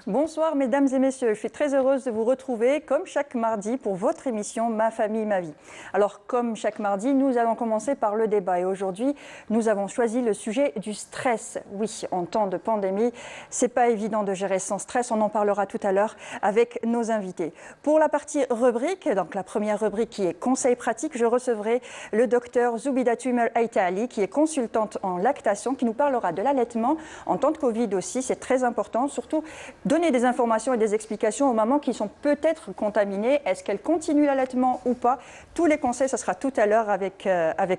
Bonsoir mesdames et messieurs, je suis très heureuse de vous retrouver comme chaque mardi pour votre émission Ma famille, ma vie. Alors comme chaque mardi, nous allons commencer par le débat et aujourd'hui nous avons choisi le sujet du stress. Oui, en temps de pandémie, c'est pas évident de gérer sans stress, on en parlera tout à l'heure avec nos invités. Pour la partie rubrique, donc la première rubrique qui est conseils pratiques, je recevrai le docteur Zoubida Tuimer Aïtali qui est consultante en lactation qui nous parlera de l'allaitement en temps de Covid aussi, c'est très important, surtout donner des informations et des explications aux mamans qui sont peut-être contaminées. Est-ce qu'elles continuent l'allaitement ou pas? Tous les conseils, ce sera tout à l'heure avec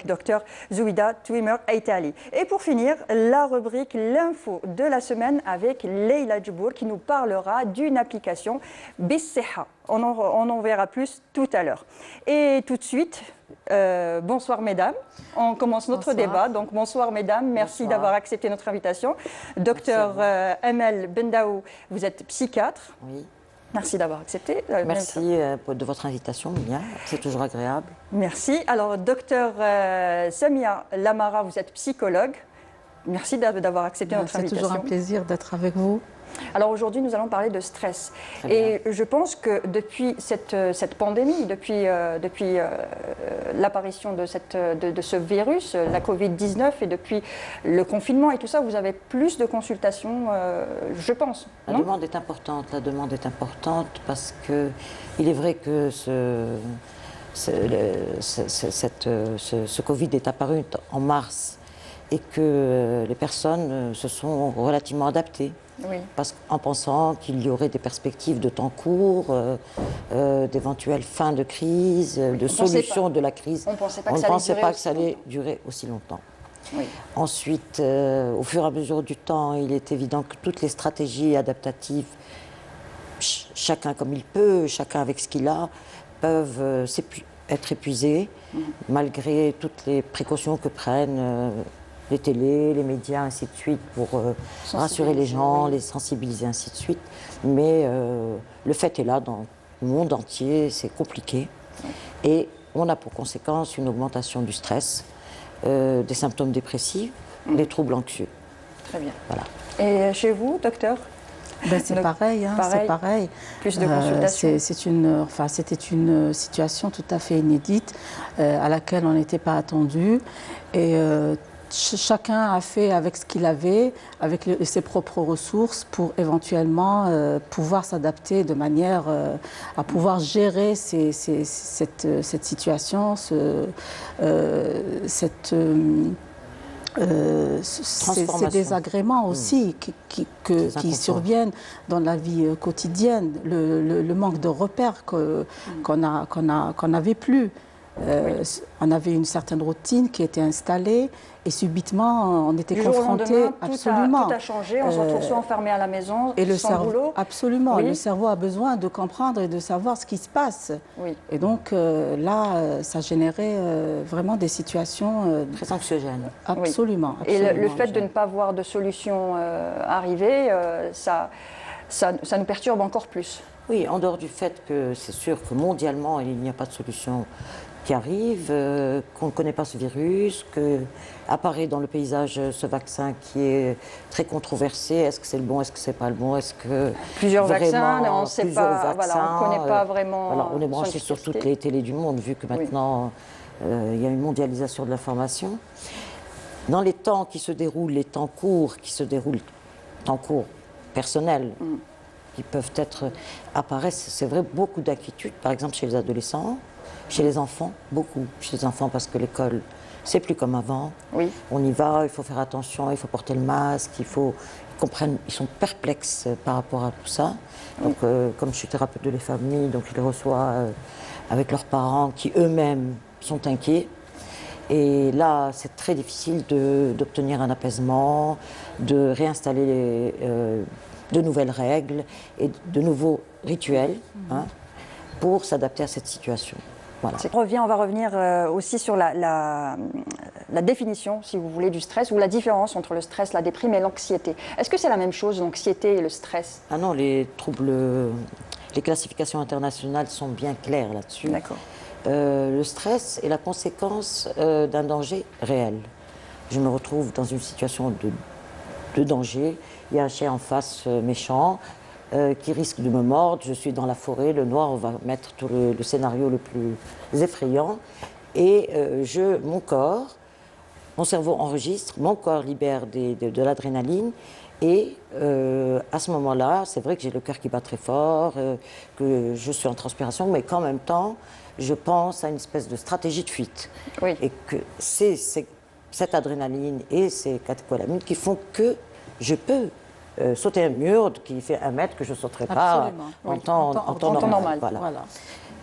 Dr Zoubida Tuimer Aïtali. Et pour finir, la rubrique L'info de la semaine avec Leila Djibour qui nous parlera d'une application Bisseha. On en verra plus tout à l'heure. Et tout de suite, bonsoir mesdames. On commence notre débat. Donc bonsoir mesdames, merci d'avoir accepté notre invitation. Docteur Amel Bendaou, vous êtes psychiatre. Oui. Merci d'avoir accepté. Merci de votre invitation, Mia. C'est toujours agréable. Merci. Alors, docteur Samia Lamara, vous êtes psychologue. Merci d'avoir accepté notre invitation. C'est toujours un plaisir d'être avec vous. Alors aujourd'hui, nous allons parler de stress. Et je pense que depuis cette pandémie, depuis l'apparition de ce virus, la Covid-19, et depuis le confinement et tout ça, vous avez plus de consultations, je pense. La demande est importante. La demande est importante parce qu'il est vrai que ce Covid est apparu en mars et que les personnes se sont relativement adaptées. Oui. En pensant qu'il y aurait des perspectives de temps court, d'éventuelles fins de crise, de solutions de la crise. On ne pensait pas que ça allait durer aussi longtemps. Oui. Ensuite, au fur et à mesure du temps, il est évident que toutes les stratégies adaptatives, chacun comme il peut, chacun avec ce qu'il a, peuvent être épuisées, malgré toutes les précautions que prennent les télés, les médias, ainsi de suite, pour rassurer les gens, les sensibiliser, ainsi de suite. Mais le fait est là, dans le monde entier, c'est compliqué. Et on a pour conséquence une augmentation du stress, des symptômes dépressifs, des troubles anxieux. Très bien. Voilà. Et chez vous, docteur? C'est pareil, hein, c'est pareil. Plus de consultations. C'était une situation tout à fait inédite à laquelle on n'était pas attendu. Et chacun a fait avec ce qu'il avait, avec ses propres ressources pour éventuellement pouvoir s'adapter de manière à pouvoir gérer cette situation, ces désagréments aussi qui surviennent dans la vie quotidienne, le manque de repères qu'on n'avait plus. On avait une certaine routine qui était installée et subitement on était confronté absolument. Tout a changé, on se retrouve soit enfermé à la maison, et sans boulot. Absolument, le cerveau a besoin de comprendre et de savoir ce qui se passe. Oui. Et donc là, ça générait vraiment des situations très anxiogènes. Absolument. Et le fait de ne pas voir de solution arriver, ça nous perturbe encore plus. Oui, en dehors du fait que c'est sûr que mondialement, il n'y a pas de solution qui arrive, qu'on ne connaît pas ce virus, qu'apparaît dans le paysage ce vaccin qui est très controversé. Est-ce que c'est le bon, est-ce que c'est pas le bon, est-ce que plusieurs vaccins, on ne sait pas, voilà, on ne connaît pas vraiment. Voilà, on est branché sur toutes les télés du monde, vu que maintenant il y a une mondialisation de l'information. Dans les temps qui se déroulent, les temps courts temps courts personnels, qui peuvent apparaissent, c'est vrai, beaucoup d'inquiétudes, par exemple chez les adolescents, chez les enfants, beaucoup chez les enfants, parce que l'école, c'est plus comme avant. Oui. On y va, il faut faire attention, il faut porter le masque, ils sont perplexes par rapport à tout ça. Donc, comme je suis thérapeute de les familles, donc je les reçois avec leurs parents qui eux-mêmes sont inquiets. Et là, c'est très difficile d'obtenir un apaisement, de réinstaller de nouvelles règles et de nouveaux rituels pour s'adapter à cette situation. Voilà. On va revenir aussi sur la définition, si vous voulez, du stress ou la différence entre le stress, la déprime et l'anxiété. Est-ce que c'est la même chose, l'anxiété et le stress? Ah non, les classifications internationales sont bien claires là-dessus. D'accord. Le stress est la conséquence d'un danger réel. Je me retrouve dans une situation de danger. Il y a un chien en face méchant. qui risque de me mordre. Je suis dans la forêt, le noir, on va mettre tout le scénario le plus effrayant. Et mon cerveau enregistre, mon corps libère de l'adrénaline. Et à ce moment-là, c'est vrai que j'ai le cœur qui bat très fort, que je suis en transpiration, mais qu'en même temps, je pense à une espèce de stratégie de fuite. Oui. Et que c'est cette adrénaline et ces catécholamines qui font que je peux sauter un mur qui fait 1 mètre que je ne sauterais pas en temps normal. Voilà.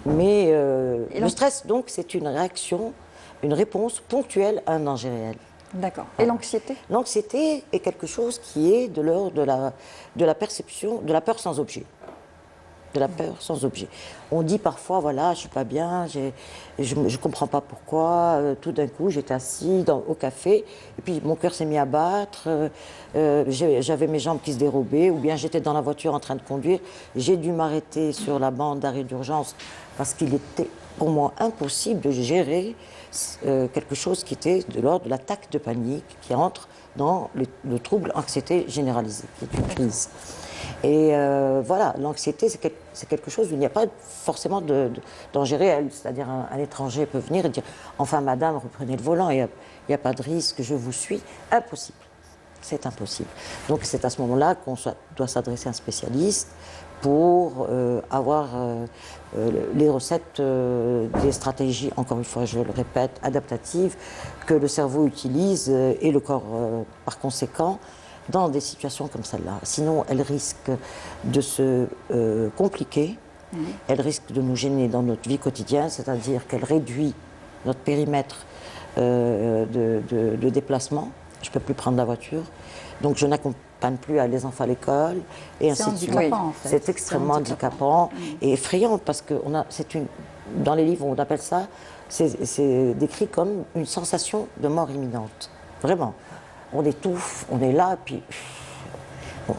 Mais le stress, donc, c'est une réaction, une réponse ponctuelle à un danger réel. D'accord. Et l'anxiété? L'anxiété est quelque chose qui est de l'ordre de la perception, de la peur sans objet. De la peur sans objet. On dit parfois, voilà, je ne suis pas bien, je ne comprends pas pourquoi, tout d'un coup j'étais assis au café, et puis mon cœur s'est mis à battre, j'avais mes jambes qui se dérobaient, ou bien j'étais dans la voiture en train de conduire, j'ai dû m'arrêter sur la bande d'arrêt d'urgence parce qu'il était pour moi impossible de gérer quelque chose qui était de l'ordre de l'attaque de panique qui entre dans le trouble anxiété généralisée, qui est une crise. Et voilà, l'anxiété, c'est quelque chose où il n'y a pas forcément de danger réel. C'est-à-dire un étranger peut venir et dire « Enfin, madame, reprenez le volant, il n'y a pas de risque, je vous suis. » Impossible. C'est impossible. Donc c'est à ce moment-là qu'on doit s'adresser à un spécialiste pour avoir les recettes, des stratégies, encore une fois, je le répète, adaptatives, que le cerveau utilise et le corps par conséquent, dans des situations comme celle-là. Sinon, elle risque de se compliquer, elle risque de nous gêner dans notre vie quotidienne, c'est-à-dire qu'elle réduit notre périmètre de déplacement. Je ne peux plus prendre la voiture, donc je n'accompagne plus les enfants à l'école, et ainsi de suite. En fait. C'est extrêmement handicapant et effrayant, parce que dans les livres, on appelle ça, c'est décrit comme une sensation de mort imminente. Vraiment. On étouffe, on est là, puis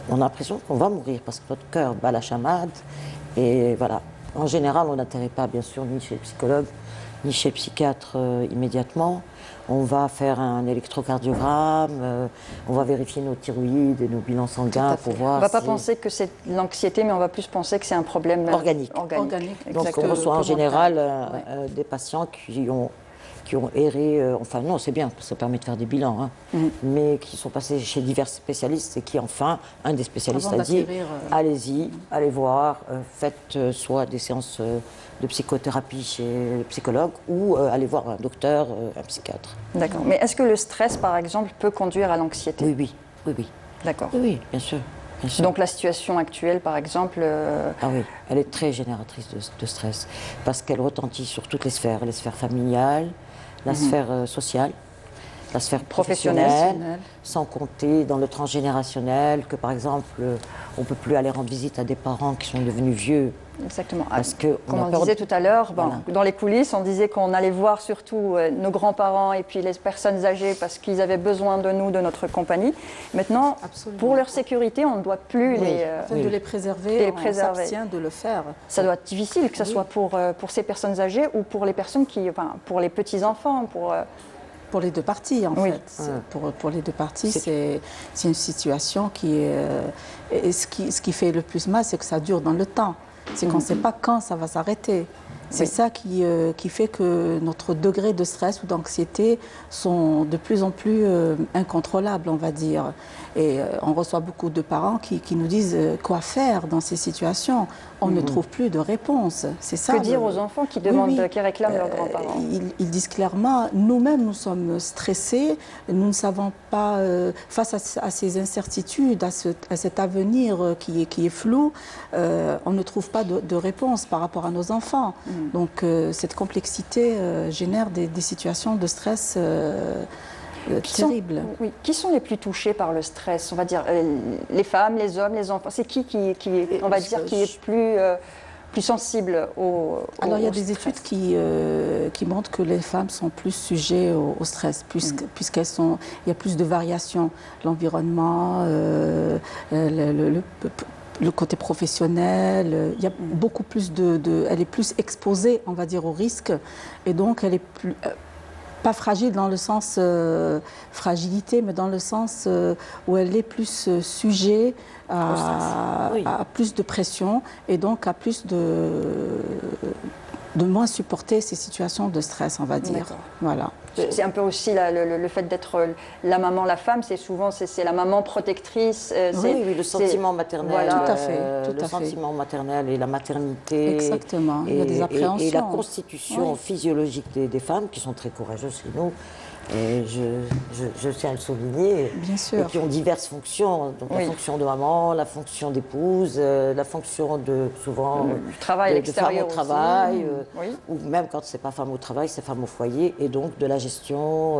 on a l'impression qu'on va mourir parce que notre cœur bat la chamade. Et voilà. En général, on n'atterrit pas, bien sûr, ni chez le psychologue, ni chez le psychiatre immédiatement. On va faire un électrocardiogramme, on va vérifier nos thyroïdes et nos bilans sanguins pour voir. On ne va pas penser que c'est l'anxiété, mais on va plus penser que c'est un problème organique. Donc on reçoit en général des patients qui ont erré, enfin non, c'est bien, ça permet de faire des bilans, mais qui sont passés chez divers spécialistes et qui, enfin, un des spécialistes a dit allez-y, allez voir, faites soit des séances de psychothérapie chez le psychologue ou allez voir un docteur, un psychiatre. D'accord. Mais est-ce que le stress, par exemple, peut conduire à l'anxiété? Oui. D'accord. Oui, bien sûr. Donc la situation actuelle, par exemple... Ah oui, elle est très génératrice de stress, parce qu'elle retentit sur toutes les sphères familiales, la sphère sociale, la sphère professionnelle, sans compter dans le transgénérationnel, que par exemple, on ne peut plus aller rendre visite à des parents qui sont devenus vieux. Exactement. Parce que comme on disait tout à l'heure, dans les coulisses, on disait qu'on allait voir surtout nos grands-parents et puis les personnes âgées parce qu'ils avaient besoin de nous, de notre compagnie. Maintenant, pour leur sécurité, on ne doit plus de les préserver, on s'abstient de le faire. Ça doit être difficile, que ce soit pour ces personnes âgées ou pour les personnes pour les petits-enfants, Pour les deux parties, en fait. Pour les deux parties, c'est une situation qui est... Et ce qui fait le plus mal, c'est que ça dure dans le temps. C'est qu'on ne sait pas quand ça va s'arrêter. C'est ça qui fait que notre degré de stress ou d'anxiété sont de plus en plus incontrôlables, on va dire. Et on reçoit beaucoup de parents qui nous disent quoi faire dans ces situations. On ne trouve plus de réponse. C'est ça. Que dire aux enfants qui demandent, qui réclament leurs grands-parents? Ils disent clairement, nous-mêmes, nous sommes stressés, nous ne savons pas, face à ces incertitudes, à cet avenir qui est flou, on ne trouve pas de réponse par rapport à nos enfants. Donc cette complexité génère des situations de stress terribles. Qui sont les plus touchés par le stress? On va dire les femmes, les hommes, les enfants. C'est qui on va dire, qui est plus sensible au Alors il y a des études qui montrent que les femmes sont plus sujets au stress, puisqu'elles sont, il y a plus de variations, l'environnement, le côté professionnel, il y a beaucoup plus elle est plus exposée, on va dire, au risque, et donc elle est pas fragile dans le sens fragilité, mais dans le sens où elle est plus sujet à plus de pression et donc à plus de moins supporter ces situations de stress, on va dire. Voilà. C'est un peu aussi le fait d'être la maman, la femme, c'est souvent c'est la maman protectrice. Oui, le sentiment maternel. Voilà. Tout à fait. Le sentiment maternel et la maternité. Exactement. Il y a des appréhensions. Et la constitution physiologique des femmes, qui sont très courageuses chez nous. Et je tiens à le souligner. Bien sûr. Et qui ont diverses fonctions. Donc la fonction de maman, la fonction d'épouse, la fonction de souvent travail de femme au travail, ou même quand c'est pas femme au travail, c'est femme au foyer, et donc de la gestion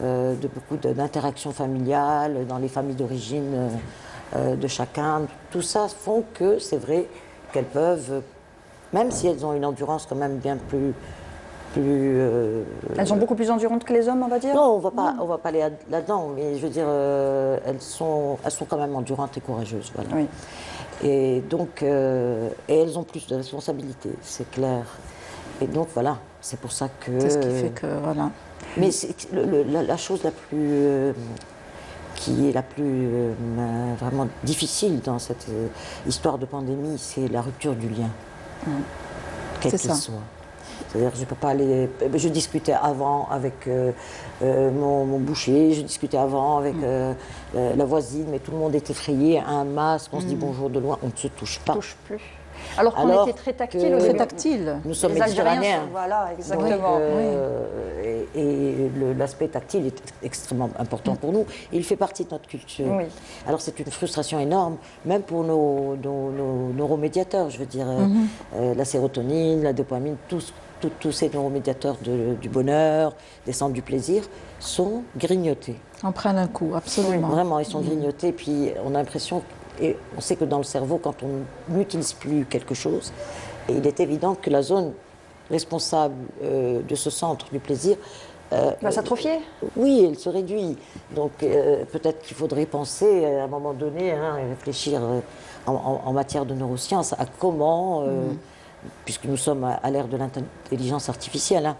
de beaucoup d'interactions familiales dans les familles d'origine de chacun. Tout ça font que c'est vrai qu'elles peuvent, même si elles ont une endurance quand même bien plus elles sont beaucoup plus endurantes que les hommes, on va dire. Non, on va pas aller là-dedans, mais je veux dire, elles sont quand même endurantes et courageuses, voilà. Oui. Et donc, et elles ont plus de responsabilités, c'est clair. Et donc voilà, c'est pour ça que. C'est ce qui fait que voilà. Mais la chose la plus qui est la plus vraiment difficile dans cette histoire de pandémie, c'est la rupture du lien, quel qu'il soit. C'est-à-dire que je ne peux pas aller... Je discutais avant avec mon boucher, je discutais avant avec la voisine, mais tout le monde est effrayé, un masque, on se dit bonjour de loin, on ne se touche pas. Touche plus. Alors qu'on était très tactile au début. Nous sommes les méditerranéens. Voilà, exactement. Et l'aspect tactile est extrêmement important pour nous. Il fait partie de notre culture. Oui. Alors c'est une frustration énorme, même pour nos neuromédiateurs, je veux dire, la sérotonine, la dopamine, tous ces neuromédiateurs du bonheur, des centres du plaisir, sont grignotés. En prennent un coup, absolument. Vraiment, ils sont grignotés, puis on a l'impression, et on sait que dans le cerveau, quand on n'utilise plus quelque chose, et il est évident que la zone responsable de ce centre du plaisir va s'atrophier. Oui, elle se réduit. Donc peut-être qu'il faudrait penser à un moment donné, réfléchir en matière de neurosciences à comment... puisque nous sommes à l'ère de l'intelligence artificielle,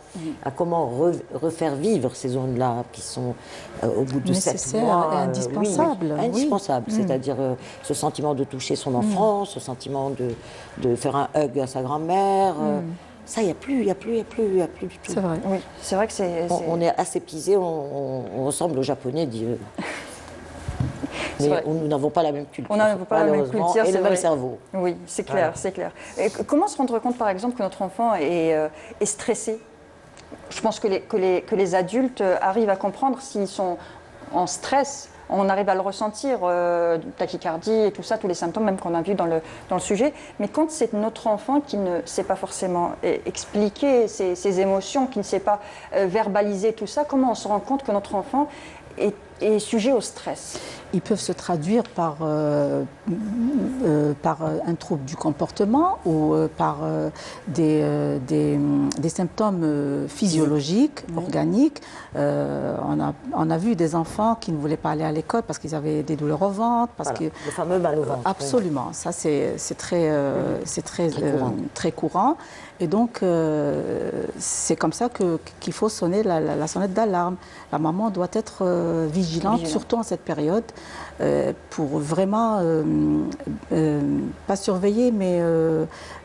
à comment refaire vivre ces zones-là qui sont au bout de 7 mois. Et indispensables. Indispensables, c'est-à-dire ce sentiment de toucher son enfant, ce sentiment de faire un hug à sa grand-mère. Ça, il n'y a plus du tout. C'est vrai. Oui, c'est vrai que c'est... On est aseptisé, on ressemble aux Japonais, mais nous n'avons pas la même culture. On n'a pas la même culture, et le même cerveau. Oui, c'est clair, c'est clair. Et comment se rendre compte, par exemple, que notre enfant est stressé? Je pense que les adultes arrivent à comprendre s'ils sont en stress. On arrive à le ressentir, tachycardie et tout ça, tous les symptômes, même qu'on a vu dans le sujet. Mais quand c'est notre enfant qui ne sait pas forcément expliquer ses émotions, qui ne sait pas verbaliser tout ça, comment on se rend compte que notre enfant est sujet au stress? Ils peuvent se traduire par un trouble du comportement ou par des symptômes physiologiques, organiques. On a vu des enfants qui ne voulaient pas aller à l'école parce qu'ils avaient des douleurs au ventre. Le fameux mal au ventre. Absolument, ça c'est très courant. Et donc, c'est comme ça qu'il faut sonner la sonnette d'alarme. La maman doit être vigilante, surtout en cette période, pour vraiment, pas surveiller, mais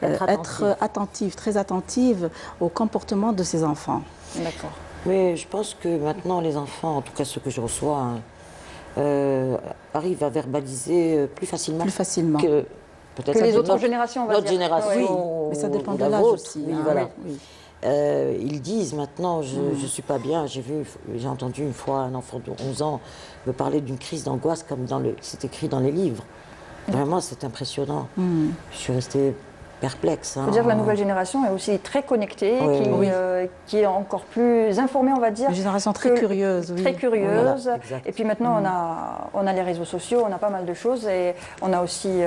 être attentive, très attentive au comportement de ses enfants. D'accord. Mais je pense que maintenant, les enfants, en tout cas ceux que je reçois, arrivent à verbaliser plus facilement. Que les autres générations, on va dire. Notre génération, mais ça dépend de l'âge aussi. Oui, voilà. Ils disent maintenant, je ne suis pas bien. J'ai entendu une fois un enfant de 11 ans me parler d'une crise d'angoisse comme c'est écrit dans les livres. Vraiment, c'est impressionnant. Je suis restée perplexe. Il faut dire que la nouvelle génération est aussi très connectée, qui est encore plus informée, on va dire. Une génération très curieuse. Très curieuse. Voilà, et puis maintenant, on a les réseaux sociaux, on a pas mal de choses. Et on a aussi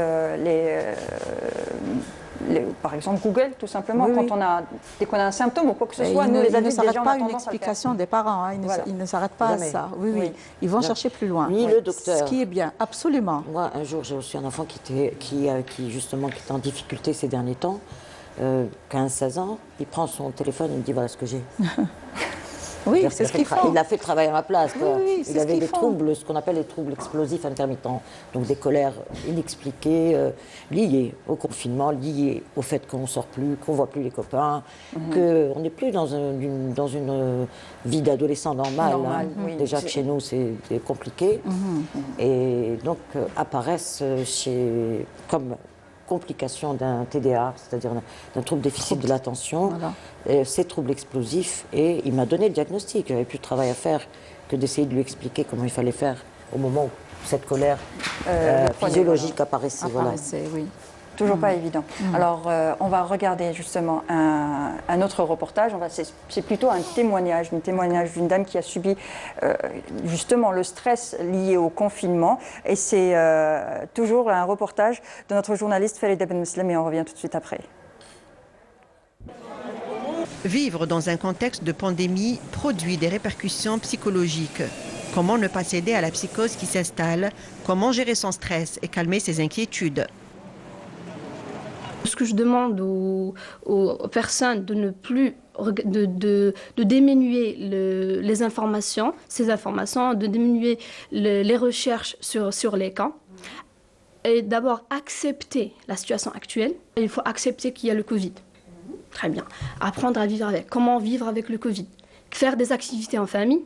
par exemple Google, tout simplement, dès qu'on a un symptôme ou quoi que ce soit, nous les adultes, déjà, on a tendance à le faire. Il ne s'arrête pas une explication des parents, il ne s'arrête pas à ça. Oui. Ils vont chercher plus loin. Ni le docteur. Ce qui est bien, absolument. Moi, un jour, j'ai reçu un enfant qui justement qui était en difficulté ces derniers temps, 15-16 ans. Il prend son téléphone et me dit voilà ce que j'ai. Oui, c'est ce qu'ils font. Il a fait le travail à ma place. Quoi. Oui, il avait des troubles, ce qu'on appelle les troubles explosifs intermittents. Donc des colères inexpliquées, liées au confinement, liées au fait qu'on ne sort plus, qu'on ne voit plus les copains, qu'on n'est plus dans une vie d'adolescent normale. Oui. Déjà que chez nous, c'est compliqué. Et donc apparaissent comme complication d'un TDA, c'est-à-dire d'un trouble déficit de l'attention, ces troubles explosifs, et il m'a donné le diagnostic. J'avais plus de travail à faire que d'essayer de lui expliquer comment il fallait faire au moment où cette colère physiologique apparaissait. Oui. Toujours pas évident. Alors, on va regarder justement un autre reportage. C'est plutôt un témoignage d'une dame qui a subi justement le stress lié au confinement. Et c'est toujours un reportage de notre journaliste Farida Ben Meslam, et on revient tout de suite après. Vivre dans un contexte de pandémie produit des répercussions psychologiques. Comment ne pas céder à la psychose qui s'installe? Comment gérer son stress et calmer ses inquiétudes? Ce que je demande aux personnes de ne plus de diminuer les informations, ces informations, de diminuer les recherches sur les cas. Et d'abord accepter la situation actuelle. Il faut accepter qu'il y a le Covid. Très bien. Apprendre à vivre avec. Comment vivre avec le Covid? Faire des activités en famille,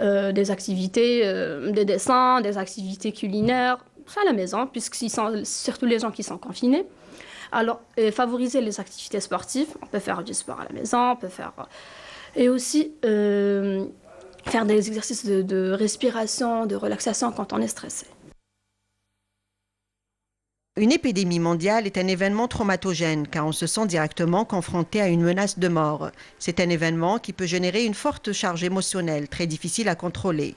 des activités, des dessins, des activités culinaires, à la maison, puisque surtout les gens qui sont confinés. Alors, favoriser les activités sportives. On peut faire du sport à la maison, on peut faire... Et aussi, faire des exercices de respiration, de relaxation quand on est stressé. Une épidémie mondiale est un événement traumatogène car on se sent directement confronté à une menace de mort. C'est un événement qui peut générer une forte charge émotionnelle, très difficile à contrôler.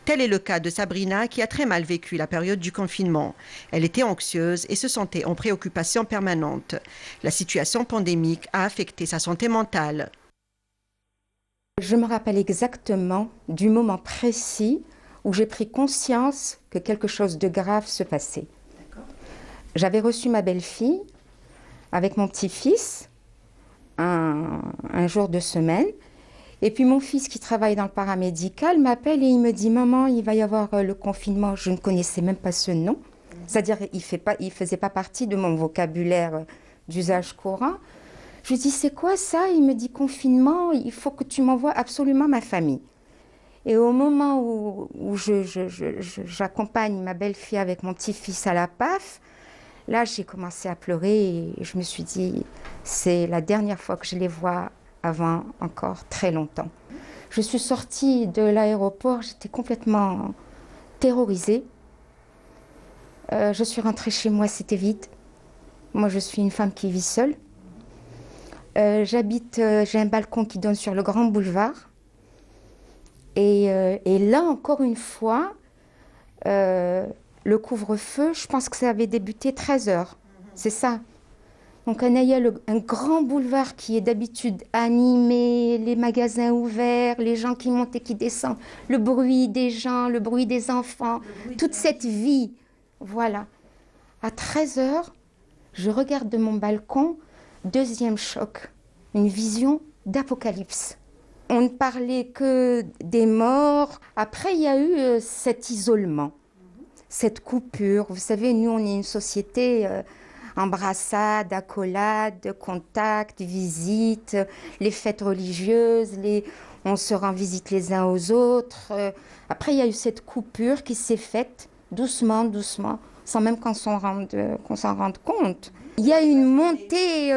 Tel est le cas de Sabrina qui a très mal vécu la période du confinement. Elle était anxieuse et se sentait en préoccupation permanente. La situation pandémique a affecté sa santé mentale. Je me rappelle exactement du moment précis où j'ai pris conscience que quelque chose de grave se passait. J'avais reçu ma belle-fille avec mon petit-fils un jour de semaine. Et puis mon fils qui travaille dans le paramédical m'appelle et il me dit « Maman, il va y avoir le confinement ». Je ne connaissais même pas ce nom. C'est-à-dire qu'il ne faisait pas partie de mon vocabulaire d'usage courant. Je lui dis « C'est quoi ça ?» Il me dit « Confinement, il faut que tu m'envoies absolument ma famille ». Et au moment où j'accompagne ma belle-fille avec mon petit-fils à la PAF, là, j'ai commencé à pleurer et je me suis dit, c'est la dernière fois que je les vois avant encore très longtemps. Je suis sortie de l'aéroport, j'étais complètement terrorisée. Je suis rentrée chez moi, c'était vide. Moi, je suis une femme qui vit seule. J'ai un balcon qui donne sur le grand boulevard. Et là, encore une fois, le couvre-feu, je pense que ça avait débuté 13h. C'est ça. Donc il y a un grand boulevard qui est d'habitude animé, les magasins ouverts, les gens qui montent et qui descendent, le bruit des gens, le bruit des enfants, toute cette vie. Voilà. À 13h, je regarde de mon balcon, deuxième choc, une vision d'apocalypse. On ne parlait que des morts. Après, il y a eu cet isolement. Cette coupure, vous savez, nous on est une société embrassade, accolade, contact, visite, les fêtes religieuses, on se rend visite les uns aux autres. Après il y a eu cette coupure qui s'est faite doucement, doucement, sans même qu'on s'en rende compte. Il y a une montée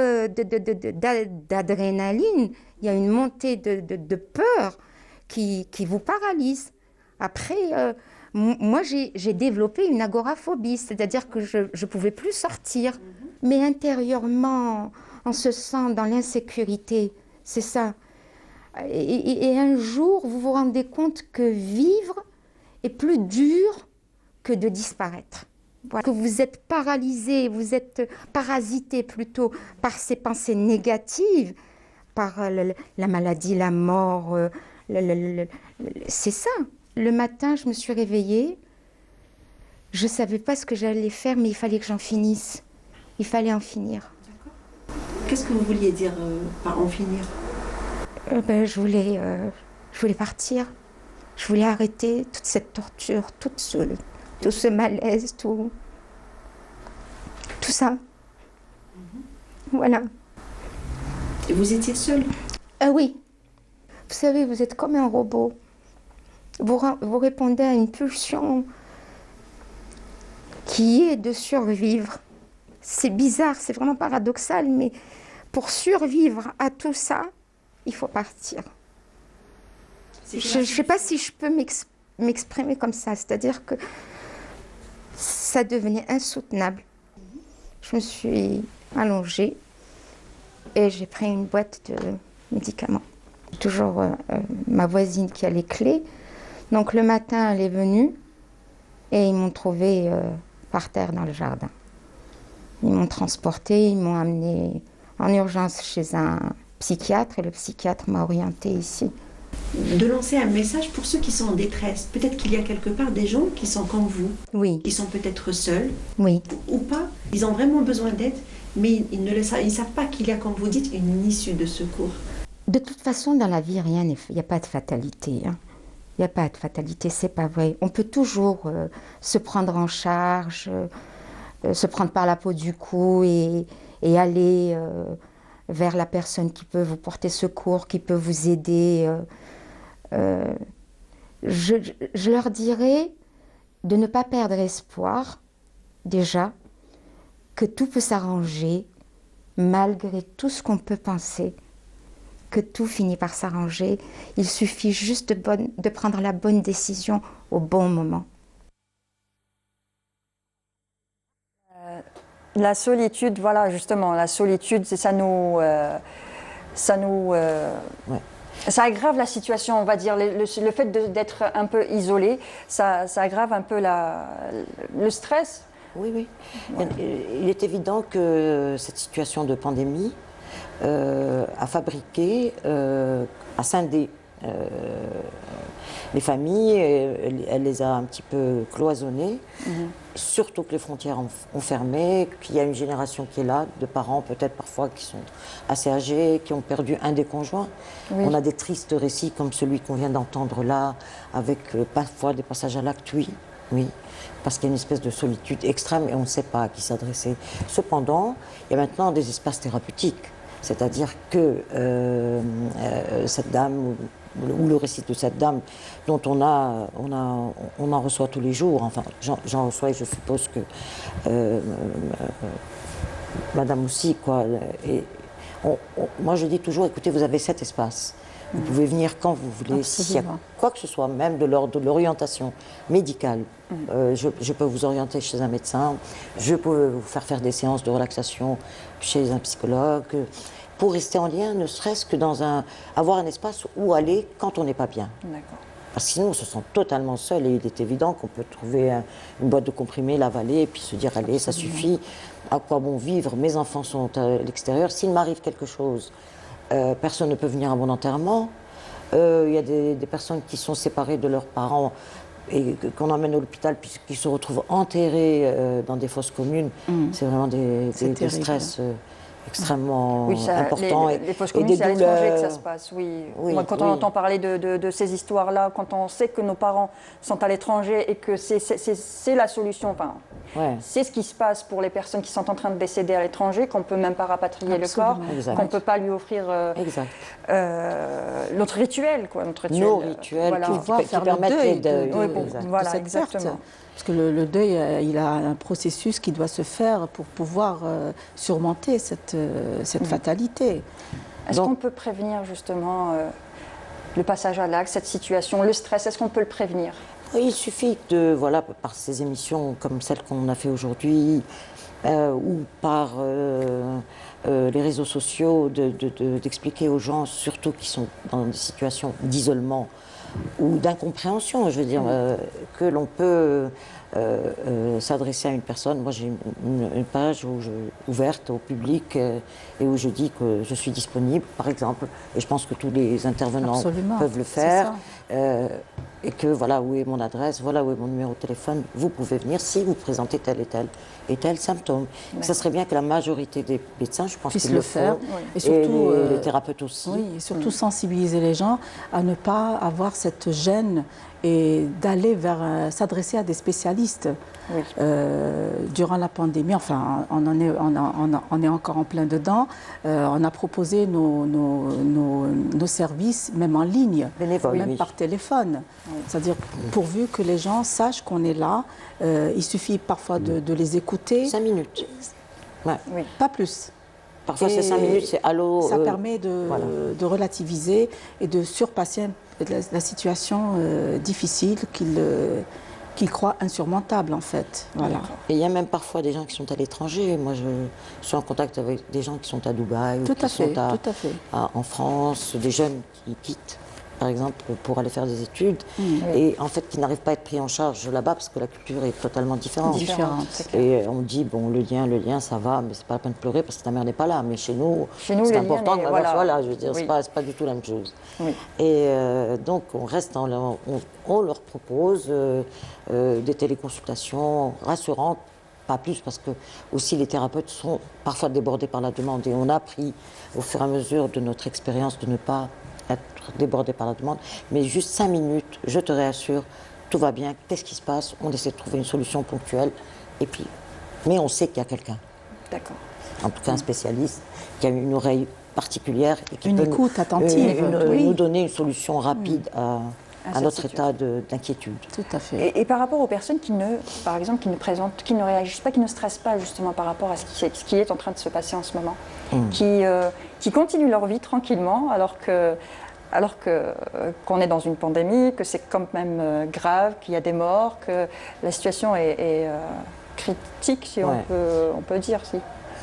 d'adrénaline, il y a une montée de peur qui vous paralyse. Après... moi, j'ai développé une agoraphobie, c'est-à-dire que je ne pouvais plus sortir. Mais intérieurement, on se sent dans l'insécurité, c'est ça. Et un jour, vous vous rendez compte que vivre est plus dur que de disparaître. Voilà. Que vous êtes paralysé, vous êtes parasité plutôt par ces pensées négatives, par la maladie, la mort, c'est ça. Le matin, je me suis réveillée. Je ne savais pas ce que j'allais faire, mais il fallait que j'en finisse. Il fallait en finir. Qu'est-ce que vous vouliez dire par en finir? Je voulais partir. Je voulais arrêter toute cette torture, tout ce malaise, tout ça. Voilà. Et vous étiez seule? Ah oui. Vous savez, vous êtes comme un robot. Vous répondez à une pulsion qui est de survivre. C'est bizarre, c'est vraiment paradoxal, mais pour survivre à tout ça, il faut partir. Je ne sais pas si je peux m'exprimer comme ça, c'est-à-dire que ça devenait insoutenable. Je me suis allongée et j'ai pris une boîte de médicaments. Toujours ma voisine qui a les clés. Donc le matin, elle est venue et ils m'ont trouvée par terre dans le jardin. Ils m'ont transportée, ils m'ont amenée en urgence chez un psychiatre et le psychiatre m'a orientée ici. De lancer un message pour ceux qui sont en détresse. Peut-être qu'il y a quelque part des gens qui sont comme vous, Oui. qui sont peut-être seuls, Oui. ou pas. Ils ont vraiment besoin d'aide, mais ils ne savent pas qu'il y a, comme vous dites, une issue de secours. De toute façon, dans la vie, il n'y a pas de fatalité. Hein. Il n'y a pas de fatalité, c'est pas vrai. On peut toujours se prendre en charge, se prendre par la peau du cou et aller vers la personne qui peut vous porter secours, qui peut vous aider. Je leur dirais de ne pas perdre espoir, déjà, que tout peut s'arranger, malgré tout ce qu'on peut penser, que tout finit par s'arranger. Il suffit juste de prendre la bonne décision au bon moment. La solitude, voilà, justement, la solitude, ça aggrave la situation, on va dire. Le fait d'être un peu isolé, ça aggrave un peu le stress. Oui, oui. Ouais. Il est évident que cette situation de pandémie a fabriqué, a scindé les familles, elle les a un petit peu cloisonnées, surtout que les frontières ont fermé, qu'il y a une génération qui est là, de parents peut-être parfois qui sont assez âgés, qui ont perdu un des conjoints. Oui. On a des tristes récits comme celui qu'on vient d'entendre là, avec parfois des passages à l'acte, oui, oui. Parce qu'il y a une espèce de solitude extrême et on ne sait pas à qui s'adresser. Cependant, il y a maintenant des espaces thérapeutiques. C'est-à-dire que cette dame, ou le récit de cette dame, dont on en reçoit tous les jours, enfin j'en reçois et je suppose que madame aussi, quoi. Et moi je dis toujours, écoutez, vous avez 7 espaces. Vous pouvez venir quand vous voulez, s'il y a quoi que ce soit, même de l'ordre de l'orientation médicale. Je peux vous orienter chez un médecin, je peux vous faire des séances de relaxation chez un psychologue, pour rester en lien, ne serait-ce que avoir un espace où aller quand on n'est pas bien. Parce que sinon, on se sent totalement seul et il est évident qu'on peut trouver une boîte de comprimés, l'avaler et puis se dire, allez, ça suffit, à quoi bon vivre, mes enfants sont à l'extérieur, s'il m'arrive quelque chose, personne ne peut venir à mon enterrement. Il y a des personnes qui sont séparées de leurs parents et qu'on emmène à l'hôpital puisqu'ils se retrouvent enterrés dans des fosses communes. C'est vraiment des stress extrêmement importants. Les fosses communes, c'est à l'étranger que ça se passe, oui. Moi, quand on entend parler de ces histoires-là, quand on sait que nos parents sont à l'étranger et que c'est la solution, enfin, c'est ce qui se passe pour les personnes qui sont en train de décéder à l'étranger, qu'on ne peut même pas rapatrier le corps, qu'on ne peut pas lui offrir notre rituel, quoi. Nos rituels qui permettent de... Voilà, exactement. Parce que le deuil, il a un processus qui doit se faire pour pouvoir surmonter cette fatalité. Est-ce qu'on peut prévenir justement le passage à l'acte, cette situation, le stress, est-ce qu'on peut le prévenir? Il suffit par ces émissions comme celle qu'on a fait aujourd'hui, ou par les réseaux sociaux, d'expliquer aux gens, surtout qui sont dans des situations d'isolement ou d'incompréhension, je veux dire, que l'on peut s'adresser à une personne. Moi, j'ai une page ouverte au public et où je dis que je suis disponible, par exemple, et je pense que tous les intervenants peuvent le faire. et que voilà où est mon adresse, voilà où est mon numéro de téléphone, vous pouvez venir si vous présentez tel et tel symptôme. Ça serait bien que la majorité des médecins, je pense qu'ils le faire. font, Et surtout, les thérapeutes aussi. Oui, et surtout sensibiliser les gens à ne pas avoir cette gêne et d'aller vers s'adresser à des spécialistes. Oui. Durant la pandémie, enfin, on est encore en plein dedans. On a proposé nos services, même en ligne, bénévoles, même par téléphone. Oui. C'est-à-dire, pourvu que les gens sachent qu'on est là, il suffit parfois de les écouter. 5 minutes. Ouais. Oui. Pas plus. Parfois, c'est 5 minutes, c'est allô. Ça permet de relativiser et de surpasser la situation difficile qu'ils croient insurmontable, en fait. Voilà. Et il y a même parfois des gens qui sont à l'étranger. Moi, je suis en contact avec des gens qui sont à Dubaï, ou qui sont en France, des jeunes qui quittent, par exemple, pour aller faire des études, et en fait qui n'arrivent pas à être pris en charge là-bas parce que la culture est totalement différente. Et on dit, bon, le lien, ça va, mais c'est pas la peine de pleurer parce que ta mère n'est pas là. Mais chez nous c'est important que voilà, je veux dire, c'est pas du tout la même chose. Oui. Et donc, on reste on leur propose des téléconsultations rassurantes, pas plus, parce que aussi les thérapeutes sont parfois débordés par la demande, et on a appris au fur et à mesure de notre expérience de ne pas être débordé par la demande, mais juste 5 minutes, je te réassure, tout va bien, qu'est-ce qui se passe, on essaie de trouver une solution ponctuelle, et puis, mais on sait qu'il y a quelqu'un. D'accord. En tout cas un spécialiste qui a une oreille particulière et qui peut écoute attentive, nous donner une solution rapide à notre état d'inquiétude. Tout à fait. Et par rapport aux personnes qui par exemple, qui ne réagissent pas, qui ne stressent pas justement par rapport à ce qui est en train de se passer en ce moment, qui continuent leur vie tranquillement alors qu'on est dans une pandémie, que c'est quand même grave, qu'il y a des morts, que la situation est critique, si on peut dire.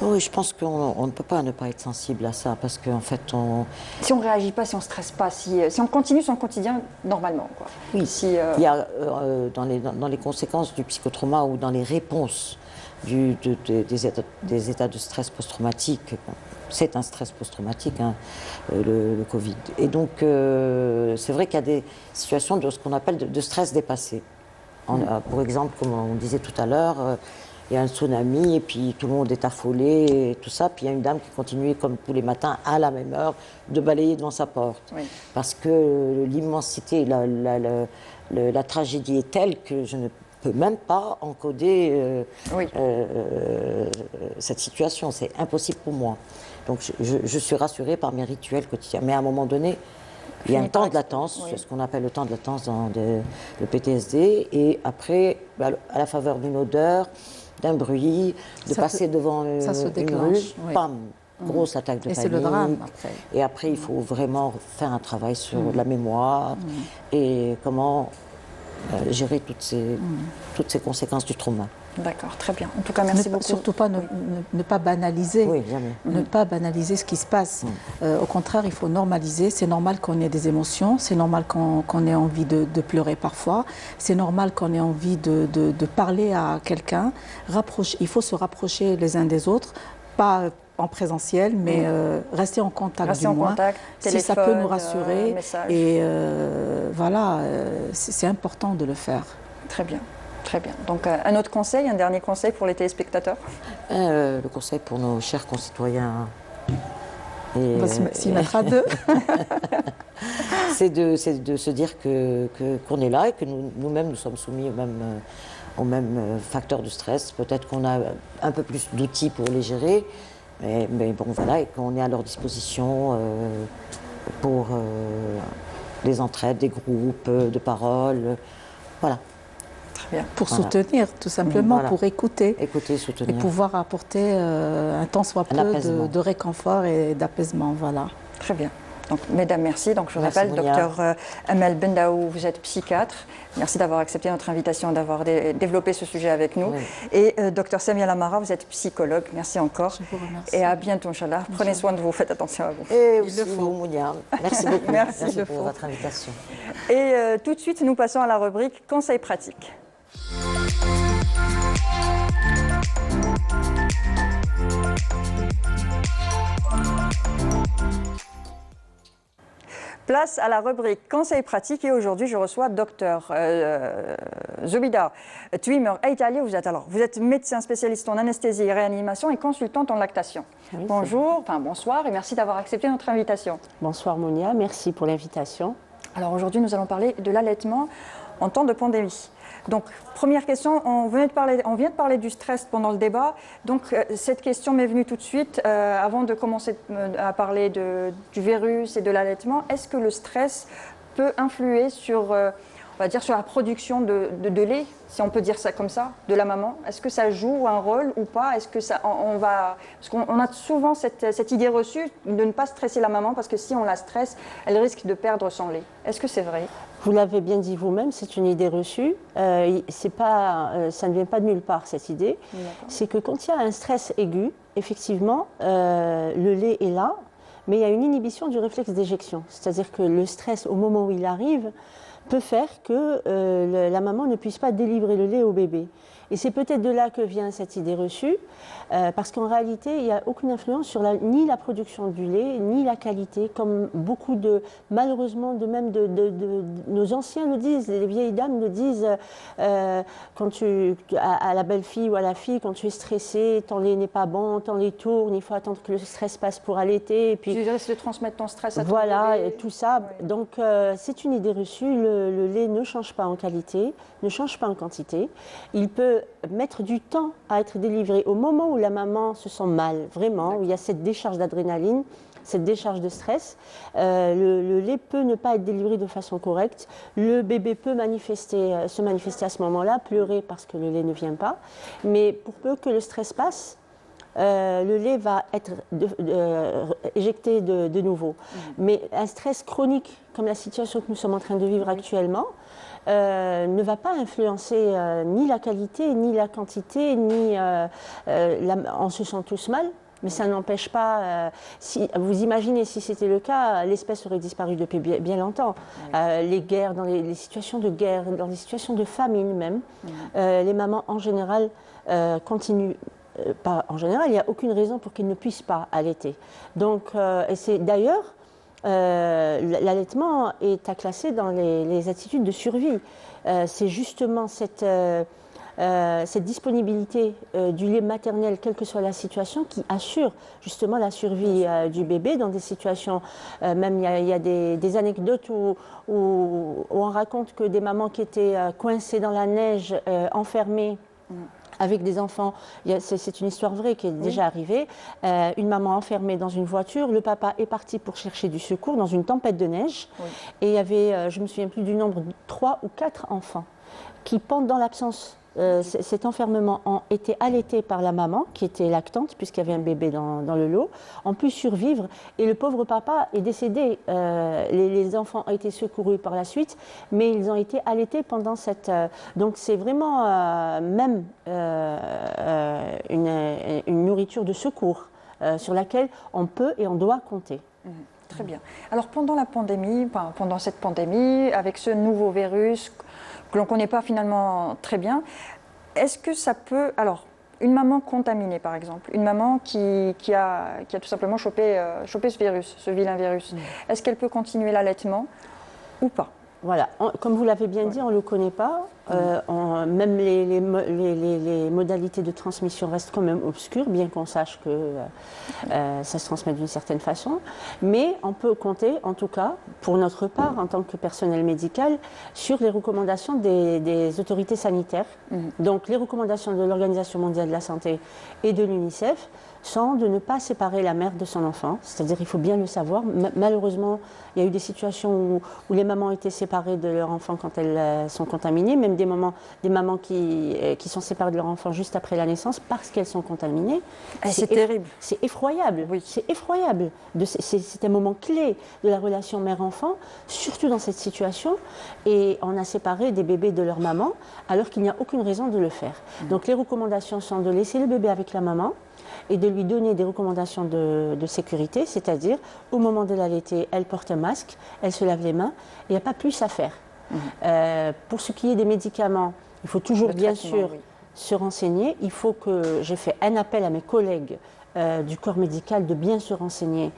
Oui, je pense qu'on ne peut pas ne pas être sensible à ça, parce qu'en fait, si on ne réagit pas, si on ne stresse pas, si on continue son quotidien normalement, quoi. Oui, il y a dans les conséquences du psychotrauma ou dans les réponses des états de stress post-traumatique, c'est un stress post-traumatique, le Covid. Et donc, c'est vrai qu'il y a des situations de ce qu'on appelle de stress dépassé. Pour exemple, comme on disait tout à l'heure, il y a un tsunami et puis tout le monde est affolé et tout ça. Puis il y a une dame qui continue comme tous les matins à la même heure de balayer devant sa porte. Oui. Parce que l'immensité, la tragédie est telle que je ne peux même pas encoder cette situation. C'est impossible pour moi. Donc je suis rassurée par mes rituels quotidiens. Mais à un moment donné, il y a un temps de latence, c'est ce qu'on appelle le temps de latence dans le PTSD. Et après, à la faveur d'une odeur, d'un bruit, de passer devant une rue, pam, grosse attaque de panique. Et c'est le drame après. Et après, il faut vraiment faire un travail sur la mémoire et comment gérer toutes ces conséquences du trauma. D'accord, très bien. En tout cas, merci beaucoup. Surtout pas ne pas banaliser. Oui, jamais. Ne pas banaliser ce qui se passe. Au contraire, il faut normaliser. C'est normal qu'on ait des émotions. C'est normal qu'on ait envie de pleurer parfois. C'est normal qu'on ait envie de parler à quelqu'un. Il faut se rapprocher les uns des autres. Pas en présentiel, mais rester en contact si ça peut nous rassurer. Et voilà, c'est important de le faire. Très bien. Très bien. Donc, un autre conseil, un dernier conseil pour les téléspectateurs? Le conseil pour nos chers concitoyens. On va s'y mettre à deux. c'est de se dire qu'on est là et que nous-mêmes, nous sommes soumis aux mêmes facteurs de stress. Peut-être qu'on a un peu plus d'outils pour les gérer, mais bon, voilà, et qu'on est à leur disposition pour les entraides, des groupes de parole. Voilà. Bien. Pour soutenir, tout simplement, pour écouter. Écouter, soutenir. Et pouvoir apporter un tant soit peu de réconfort et d'apaisement. Voilà. Très bien. Donc, mesdames, merci. Donc, je rappelle, docteur Amel Bendaou, vous êtes psychiatre. Merci d'avoir accepté notre invitation, d'avoir développé ce sujet avec nous. Oui. Et docteur Samia Lamara, vous êtes psychologue. Merci encore. Je vous remercie. Et à bientôt, Inch'Allah. Prenez soin de vous, faites attention à vous. Et aussi vous, Mounia. Merci beaucoup. Merci pour votre invitation. Et tout de suite, nous passons à la rubrique Conseils pratiques. Place à la rubrique conseils pratiques et aujourd'hui je reçois docteur Zoubida Tuimer Eitali. Vous êtes médecin spécialiste en anesthésie et réanimation et consultante en lactation. Oui, bonsoir et merci d'avoir accepté notre invitation. Bonsoir Monia, merci pour l'invitation. Alors aujourd'hui nous allons parler de l'allaitement en temps de pandémie. Donc, première question, on vient de parler du stress pendant le débat. Donc, cette question m'est venue tout de suite. Avant de commencer à parler du virus et de l'allaitement, est-ce que le stress peut influer sur, on va dire, sur la production de lait, si on peut dire ça comme ça, de la maman? Est-ce que ça joue un rôle ou pas? Est-ce que ça, parce qu'on a souvent cette idée reçue de ne pas stresser la maman parce que si on la stresse, elle risque de perdre son lait. Est-ce que c'est vrai? Vous l'avez bien dit vous-même, c'est une idée reçue. Ça ne vient pas de nulle part, cette idée. C'est que quand il y a un stress aigu, effectivement, le lait est là, mais il y a une inhibition du réflexe d'éjection. C'est-à-dire que le stress, au moment où il arrive, peut faire que la maman ne puisse pas délivrer le lait au bébé. Et c'est peut-être de là que vient cette idée reçue, parce qu'en réalité, il n'y a aucune influence sur ni la production du lait, ni la qualité, comme beaucoup malheureusement, nos anciens le disent, les vieilles dames le disent, à la belle-fille ou à la fille, quand tu es stressée, ton lait n'est pas bon, ton lait tourne, il faut attendre que le stress passe pour allaiter. Et puis, tu risques de transmettre ton stress à ton voilà, bébé. Et tout ça. Oui. Donc, c'est une idée reçue, le lait ne change pas en qualité, ne change pas en quantité. Il peut mettre du temps à être délivré au moment où la maman se sent mal, vraiment, où il y a cette décharge d'adrénaline, cette décharge de stress. Le lait peut ne pas être délivré de façon correcte. Le bébé peut se manifester à ce moment-là, pleurer parce que le lait ne vient pas. Mais pour peu que le stress passe, le lait va être éjecté de nouveau. Mais un stress chronique, comme la situation que nous sommes en train de vivre actuellement, ne va pas influencer ni la qualité, ni la quantité, on se sent tous mal, mais ça n'empêche pas, vous imaginez si c'était le cas, l'espèce aurait disparu depuis bien longtemps. Les guerres, dans les situations de guerre, dans les situations de famine même, les mamans en général continuent. En général, il n'y a aucune raison pour qu'ils ne puissent pas allaiter. Donc, et c'est d'ailleurs, l'allaitement est à classer dans les attitudes de survie. C'est justement cette disponibilité du lait maternel, quelle que soit la situation, qui assure justement la survie du bébé dans des situations, même il y a des anecdotes où on raconte que des mamans qui étaient coincées dans la neige, enfermées, avec des enfants, c'est une histoire vraie qui est déjà arrivée. Une maman enfermée dans une voiture, le papa est parti pour chercher du secours dans une tempête de neige. Et il y avait, je ne me souviens plus du nombre, 3 ou 4 enfants qui, pendant l'absence, cet enfermement, ont été allaités par la maman, qui était lactante, puisqu'il y avait un bébé dans le lot, ont pu survivre. Et le pauvre papa est décédé. Les enfants ont été secourus par la suite, mais ils ont été allaités pendant cette... donc c'est vraiment même une nourriture de secours sur laquelle on peut et on doit compter. Très bien. Alors pendant cette pandémie, avec ce nouveau virus que l'on ne connaît pas finalement très bien, est-ce que ça peut... Alors, une maman contaminée par exemple, une maman qui a tout simplement chopé ce virus, ce vilain virus, est-ce qu'elle peut continuer l'allaitement ou pas? Voilà, comme vous l'avez bien dit, on ne le connaît pas. Même les modalités de transmission restent quand même obscures, bien qu'on sache que ça se transmet d'une certaine façon. Mais on peut compter, en tout cas, pour notre part, en tant que personnel médical, sur les recommandations des autorités sanitaires. Donc les recommandations de l'Organisation mondiale de la santé et de l'UNICEF sont de ne pas séparer la mère de son enfant. C'est-à-dire, il faut bien le savoir. Malheureusement, il y a eu des situations où les mamans étaient séparées de leur enfant quand elles sont contaminées, même des mamans qui sont séparées de leur enfant juste après la naissance parce qu'elles sont contaminées. C'est terrible. C'est effroyable. Oui. C'est effroyable. C'est un moment clé de la relation mère-enfant, surtout dans cette situation. Et on a séparé des bébés de leur maman alors qu'il n'y a aucune raison de le faire. Donc les recommandations sont de laisser le bébé avec la maman et de lui donner des recommandations de sécurité, c'est-à-dire au moment de l'allaiter, elle porte un masque, elle se lave les mains, il n'y a pas plus à faire. Pour ce qui est des médicaments, il faut toujours bien sûr se renseigner. Il faut que j'ai fait un appel à mes collègues du corps médical de bien se renseigner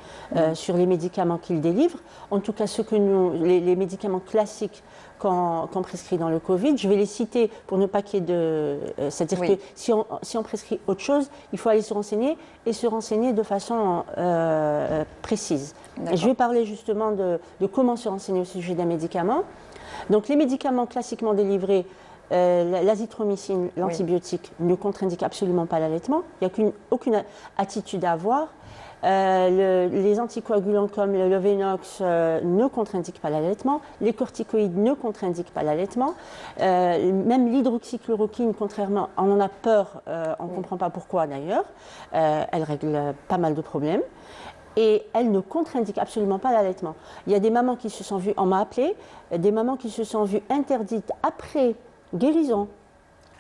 sur les médicaments qu'il délivre. En tout cas, les médicaments classiques qu'on prescrit dans le Covid. Je vais les citer pour ne pas qu'il y ait de... C'est-à-dire que si on prescrit autre chose, il faut aller se renseigner et se renseigner de façon précise. Et je vais parler justement de comment se renseigner au sujet d'un médicament. Donc les médicaments classiquement délivrés, l'azithromycine, l'antibiotique, ne contre-indique absolument pas l'allaitement. Il n'y a aucune attitude à avoir. Les anticoagulants comme le Lovenox ne contre-indiquent pas l'allaitement. Les corticoïdes ne contre-indiquent pas l'allaitement. Même l'hydroxychloroquine, contrairement, on en a peur, on ne comprend pas pourquoi d'ailleurs. Elle règle pas mal de problèmes. Et elle ne contre-indique absolument pas l'allaitement. Il y a des mamans qui se sont vues, on m'a appelé, des mamans qui se sont vues interdites après guérison,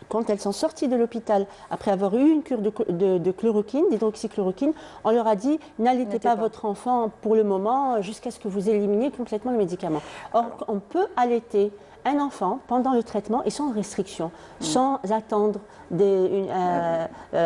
quand elles sont sorties de l'hôpital, après avoir eu une cure de chloroquine, d'hydroxychloroquine, on leur a dit n'allaitez pas votre enfant pour le moment jusqu'à ce que vous éliminiez complètement le médicament. Or, on peut allaiter un enfant pendant le traitement et sans restriction, sans attendre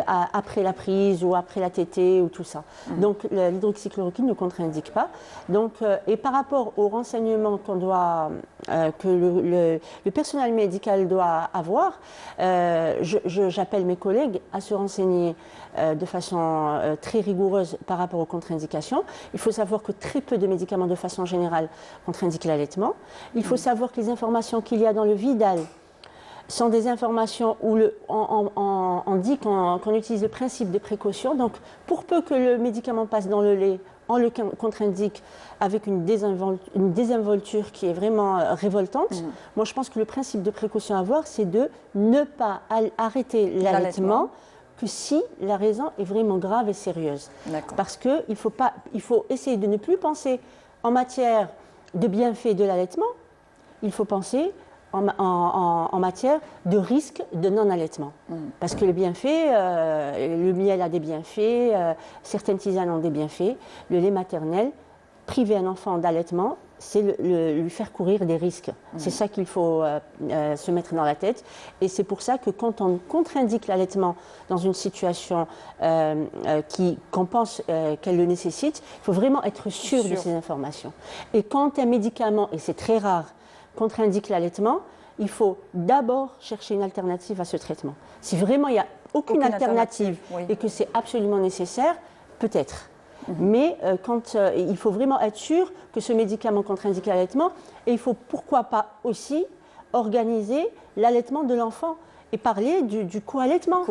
après la prise ou après la tétée ou tout ça. Donc l'hydroxychloroquine ne contre-indique pas. Donc, et par rapport aux renseignements que le personnel médical doit avoir, j'appelle mes collègues à se renseigner de façon très rigoureuse par rapport aux contre-indications. Il faut savoir que très peu de médicaments de façon générale contre-indiquent l'allaitement. Il faut savoir que les informations qu'il y a dans le Vidal sont des informations où on dit qu'on utilise le principe de précaution. Donc, pour peu que le médicament passe dans le lait, on le contre-indique avec une désinvolture qui est vraiment révoltante. Moi, je pense que le principe de précaution à avoir, c'est de ne pas arrêter l'allaitement que si la raison est vraiment grave et sérieuse. Parce qu'il faut essayer de ne plus penser en matière de bienfaits de l'allaitement, il faut penser en matière de risque de non-allaitement. Parce que les bienfaits, le miel a des bienfaits, certaines tisanes ont des bienfaits. Le lait maternel, priver un enfant d'allaitement, c'est lui faire courir des risques. C'est ça qu'il faut se mettre dans la tête. Et c'est pour ça que quand on contre-indique l'allaitement dans une situation qu'on pense qu'elle le nécessite, il faut vraiment être sûr de ces informations. Et quand un médicament, et c'est très rare, contre-indique l'allaitement, il faut d'abord chercher une alternative à ce traitement. Si vraiment il n'y a aucune alternative et que c'est absolument nécessaire, peut-être. Mais il faut vraiment être sûr que ce médicament contre-indique l'allaitement et il faut pourquoi pas aussi organiser l'allaitement de l'enfant et parler du co-allaitement.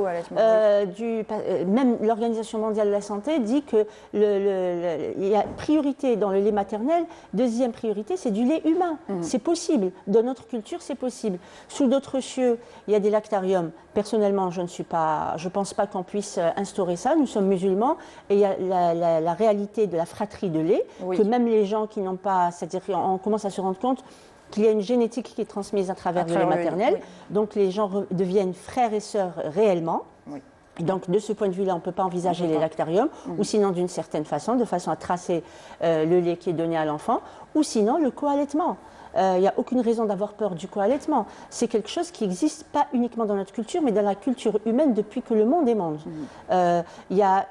Même l'Organisation mondiale de la santé dit qu'il y a priorité dans le lait maternel, deuxième priorité, c'est du lait humain. C'est possible. Dans notre culture, c'est possible. Sous d'autres cieux, il y a des lactariums. Personnellement, je ne pense pas qu'on puisse instaurer ça. Nous sommes musulmans et il y a la réalité de la fratrie de lait, que même les gens qui n'ont pas, c'est-à-dire qu'on commence à se rendre compte qu'il y a une génétique qui est transmise à travers le lait maternel. Donc les gens deviennent frères et sœurs réellement. Donc de ce point de vue-là, on ne peut pas envisager les lactariums, ou sinon d'une certaine façon, de façon à tracer le lait qui est donné à l'enfant, ou sinon le co-allaitement. Il n'y a aucune raison d'avoir peur du co-allaitement. C'est quelque chose qui n'existe pas uniquement dans notre culture, mais dans la culture humaine depuis que le monde est monde. Il y a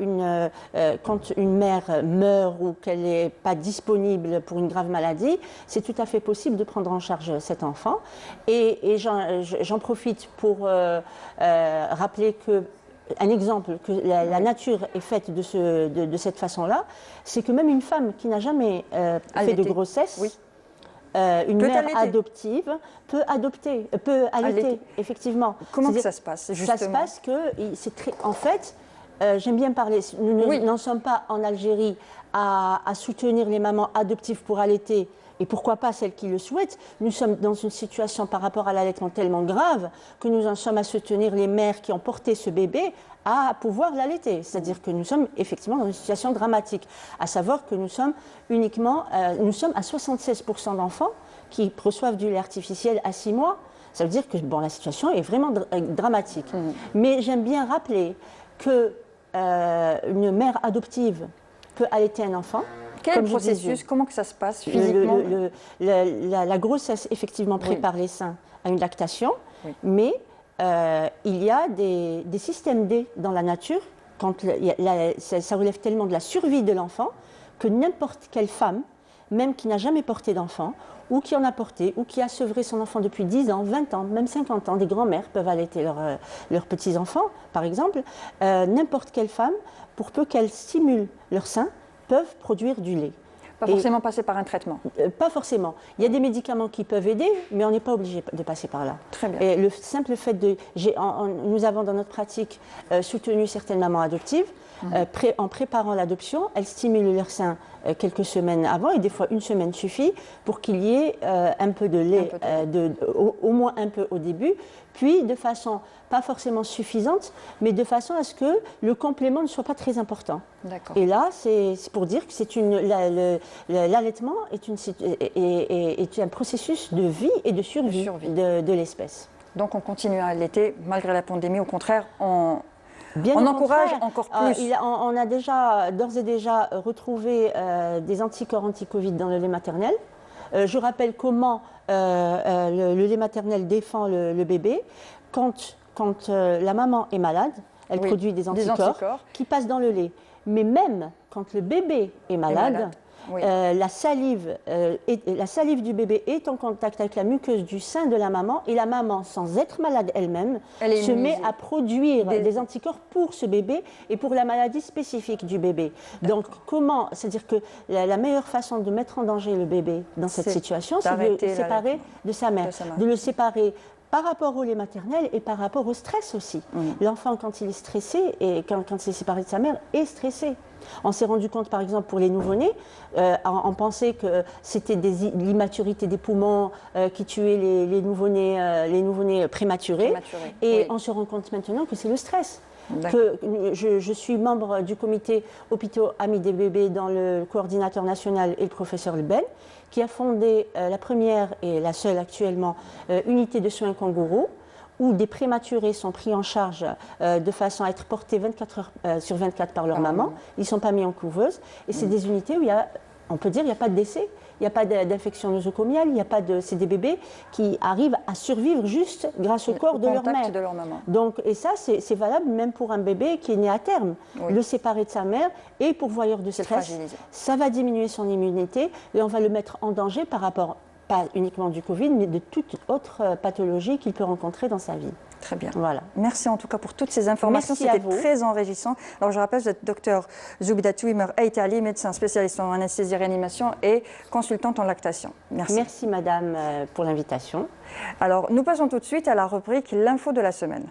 quand une mère meurt ou qu'elle n'est pas disponible pour une grave maladie, c'est tout à fait possible de prendre en charge cet enfant. Et j'en profite pour rappeler que un exemple que la nature est faite de cette façon-là, c'est que même une femme qui n'a jamais fait de grossesse, une mère adoptive peut allaiter, effectivement. Comment que ça se passe, justement? Ça se passe que c'est très... En fait, j'aime bien parler, nous n'en sommes pas en Algérie à soutenir les mamans adoptives pour allaiter, et pourquoi pas celles qui le souhaitent. Nous sommes dans une situation par rapport à l'allaitement tellement grave que nous en sommes à soutenir les mères qui ont porté ce bébé à pouvoir l'allaiter. C'est-à-dire que nous sommes effectivement dans une situation dramatique, à savoir que nous sommes à 76% d'enfants qui reçoivent du lait artificiel à 6 mois. Ça veut dire que la situation est vraiment dramatique. Mais j'aime bien rappeler que une mère adoptive peut allaiter un enfant. Quel processus? Comment que ça se passe physiquement? La grossesse, effectivement, prépare les seins à une lactation, mais il y a des systèmes D dans la nature quand ça relève tellement de la survie de l'enfant que n'importe quelle femme, même qui n'a jamais porté d'enfant, ou qui en a porté, ou qui a sevré son enfant depuis 10 ans, 20 ans, même 50 ans, des grands-mères peuvent allaiter leurs petits-enfants, par exemple, n'importe quelle femme, pour peu qu'elle stimule leur sein, peuvent produire du lait. Pas forcément passer par un traitement. Pas forcément. Il y a des médicaments qui peuvent aider, mais on n'est pas obligé de passer par là. Très bien. Et le simple fait de... nous avons dans notre pratique soutenu certaines mamans adoptives. En préparant l'adoption, elles stimulent leur sein quelques semaines avant, et des fois une semaine suffit pour qu'il y ait un peu de lait, au moins un peu au début, puis de façon pas forcément suffisante, mais de façon à ce que le complément ne soit pas très important. Et là, c'est pour dire que l'allaitement est un processus de vie et de survie, de l'espèce. Donc on continue à allaiter malgré la pandémie, au contraire, on encourage encore plus. On a d'ores et déjà retrouvé des anticorps anti-Covid dans le lait maternel. Je rappelle comment le lait maternel défend le bébé. Quand la maman est malade, elle produit des anticorps qui passent dans le lait. Mais même quand le bébé est malade, la salive du bébé est en contact avec la muqueuse du sein de la maman, et la maman, sans être malade elle-même, se met à produire des anticorps pour ce bébé et pour la maladie spécifique du bébé. Donc c'est-à-dire que la meilleure façon de mettre en danger le bébé dans cette situation, c'est de le séparer de sa mère, de le séparer par rapport au lait maternel et par rapport au stress aussi. L'enfant, quand il est stressé et quand il est séparé de sa mère, est stressé. On s'est rendu compte, par exemple, pour les nouveau-nés, on pensait que c'était l'immaturité des poumons qui tuait les nouveau-nés prématurés. Et on se rend compte maintenant que c'est le stress. Je suis membre du comité Hôpitaux Amis des bébés dans le coordinateur national et le professeur Le Ben, qui a fondé la première et la seule actuellement unité de soins kangourous, où des prématurés sont pris en charge de façon à être portés 24 heures sur 24 par leur maman. Ils ne sont pas mis en couveuse. Et c'est des unités où on peut dire qu'il n'y a pas de décès, il n'y a pas d'infection nosocomiale, c'est des bébés qui arrivent à survivre juste grâce au corps de leur mère. Donc, et ça, c'est valable même pour un bébé qui est né à terme. Le séparer de sa mère est pourvoyeur de stress. Ça va diminuer son immunité et on va le mettre en danger par rapport, pas uniquement du Covid, mais de toute autre pathologie qu'il peut rencontrer dans sa vie. Très bien. Voilà. Merci en tout cas pour toutes ces informations. C'était très enrichissant. Alors je rappelle, vous êtes docteur Zoubidatou Imer Aïtali, médecin spécialiste en anesthésie réanimation et consultante en lactation. Merci. Merci madame pour l'invitation. Alors nous passons tout de suite à la rubrique l'info de la semaine.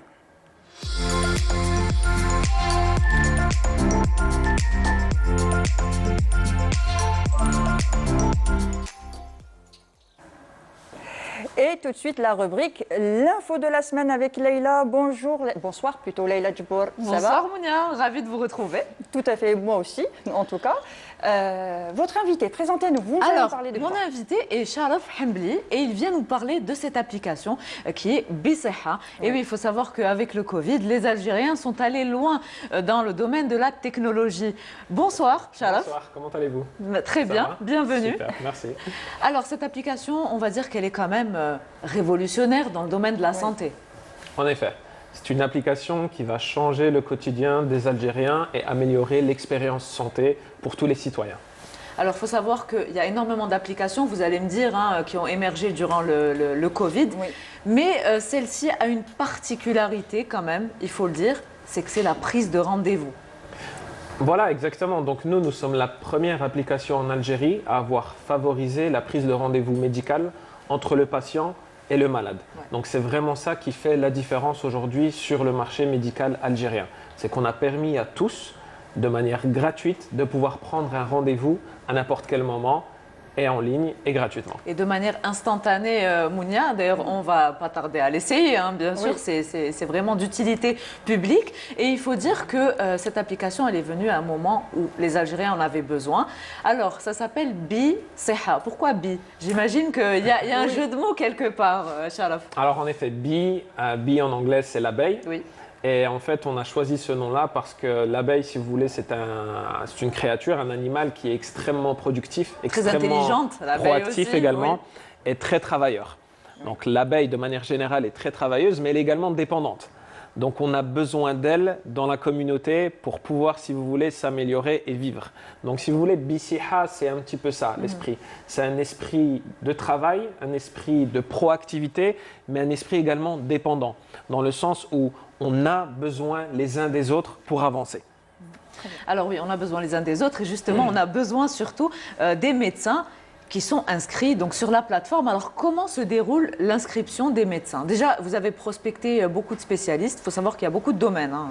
Et tout de suite, la rubrique l'info de la semaine avec Leïla. Bonsoir plutôt Leïla Djibour. Bonsoir Mounia, ravie de vous retrouver. Tout à fait, moi aussi, en tout cas. Votre invité, présentez-nous. Alors, mon invité est Sharaf Hembli et il vient nous parler de cette application qui est Biseha. Et oui, il faut savoir qu'avec le Covid, les Algériens sont allés loin dans le domaine de la technologie. Bonsoir Sharaf. Bonsoir, comment allez-vous? Très bien, bienvenue. Super, merci. Alors, cette application, on va dire qu'elle est quand même révolutionnaire dans le domaine de la santé. En effet, c'est une application qui va changer le quotidien des Algériens et améliorer l'expérience santé pour tous les citoyens. Alors, il faut savoir qu'il y a énormément d'applications, vous allez me dire, qui ont émergé durant le Covid. Mais celle-ci a une particularité quand même, il faut le dire, c'est que c'est la prise de rendez-vous. Voilà, exactement. Donc nous sommes la première application en Algérie à avoir favorisé la prise de rendez-vous médical entre le patient et le malade. Donc c'est vraiment ça qui fait la différence aujourd'hui sur le marché médical algérien. C'est qu'on a permis à tous, de manière gratuite, de pouvoir prendre un rendez-vous à n'importe quel moment et en ligne et gratuitement. Et de manière instantanée, Mounia, d'ailleurs on va pas tarder à l'essayer, hein, bien sûr, c'est vraiment d'utilité publique. Et il faut dire que cette application, elle est venue à un moment où les Algériens en avaient besoin. Alors, ça s'appelle Biseha. Pourquoi Bi? J'imagine qu'il y a un jeu de mots quelque part, Sharaf. Alors en effet, Bi en anglais, c'est l'abeille. Oui. Et en fait, on a choisi ce nom-là parce que l'abeille, si vous voulez, c'est une créature, un animal qui est extrêmement productif, très extrêmement intelligente, proactif aussi, également, et très travailleur. Donc l'abeille, de manière générale, est très travailleuse, mais elle est également dépendante. Donc on a besoin d'elles dans la communauté pour pouvoir, si vous voulez, s'améliorer et vivre. Donc si vous voulez, Bisiha, c'est un petit peu ça, l'esprit. C'est un esprit de travail, un esprit de proactivité, mais un esprit également dépendant, dans le sens où on a besoin les uns des autres pour avancer. Alors oui, on a besoin les uns des autres et justement, on a besoin surtout des médecins qui sont inscrits donc, sur la plateforme. Alors, comment se déroule l'inscription des médecins? Déjà, vous avez prospecté beaucoup de spécialistes. Il faut savoir qu'il y a beaucoup de domaines. Hein.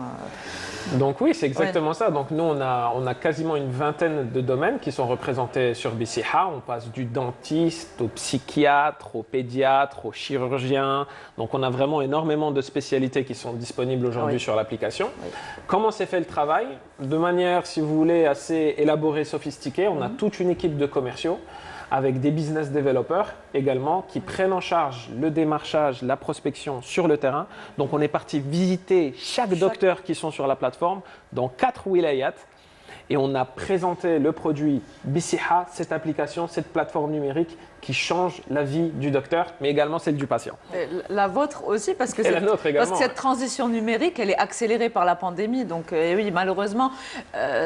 Donc oui, c'est exactement ça. Donc nous, on a quasiment une vingtaine de domaines qui sont représentés sur Bisiha. On passe du dentiste au psychiatre, au pédiatre, au chirurgien. Donc on a vraiment énormément de spécialités qui sont disponibles aujourd'hui sur l'application. Oui. Comment s'est fait le travail? De manière, si vous voulez, assez élaborée, sophistiquée. On a toute une équipe de commerciaux avec des business developers également qui prennent en charge le démarchage, la prospection sur le terrain. Donc on est parti visiter chaque docteur qui sont sur la plateforme dans 4 wilayats et on a présenté le produit Bisiha, cette application, cette plateforme numérique qui change la vie du docteur, mais également celle du patient. Et la vôtre aussi, parce que, la nôtre également, parce que cette transition numérique, elle est accélérée par la pandémie. Donc oui, malheureusement,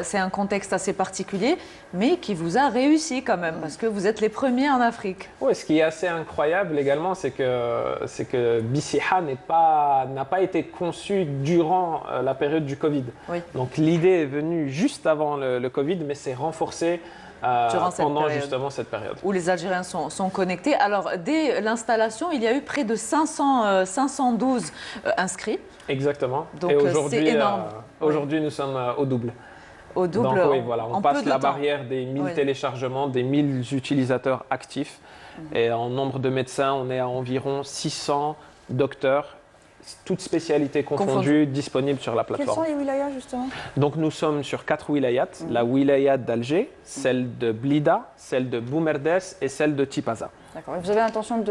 c'est un contexte assez particulier, mais qui vous a réussi quand même, parce que vous êtes les premiers en Afrique. Oui, ce qui est assez incroyable également, c'est que Bisiha n'a pas été conçu durant la période du Covid. Oui. Donc l'idée est venue juste avant le Covid, mais c'est renforcé pendant justement cette période. Où les Algériens sont connectés. Alors, dès l'installation, il y a eu près de 512 inscrits. Exactement. Donc, c'est énorme. Aujourd'hui, nous sommes au double. Au double. Donc, oui, voilà, on passe la barrière des 1000 téléchargements, des 1000 utilisateurs actifs. Et en nombre de médecins, on est à environ 600 docteurs, toutes spécialités confondues, disponibles sur la plateforme. Quels sont les wilayas justement? Donc nous sommes sur 4 wilayats. La wilaya d'Alger, celle de Blida, celle de Boumerdes et celle de Tipaza. D'accord. Vous avez l'intention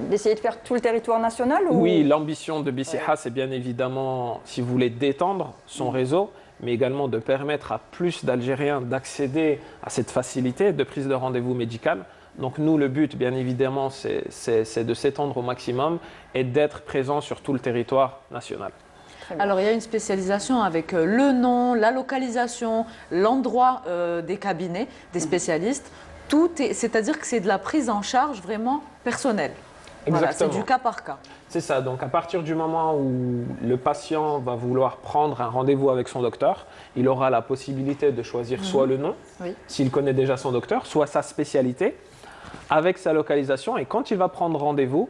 d'essayer de faire tout le territoire national ou... Oui, l'ambition de Bisiha, c'est bien évidemment, si vous voulez, d'étendre son réseau, mais également de permettre à plus d'Algériens d'accéder à cette facilité de prise de rendez-vous médical. Donc nous, le but, bien évidemment, c'est de s'étendre au maximum et d'être présent sur tout le territoire national. Alors, il y a une spécialisation avec le nom, la localisation, l'endroit des cabinets, des spécialistes. C'est-à-dire que c'est de la prise en charge vraiment personnelle. Voilà, c'est du cas par cas. C'est ça. Donc, à partir du moment où le patient va vouloir prendre un rendez-vous avec son docteur, il aura la possibilité de choisir soit le nom, s'il connaît déjà son docteur, soit sa spécialité, avec sa localisation. Et quand il va prendre rendez-vous,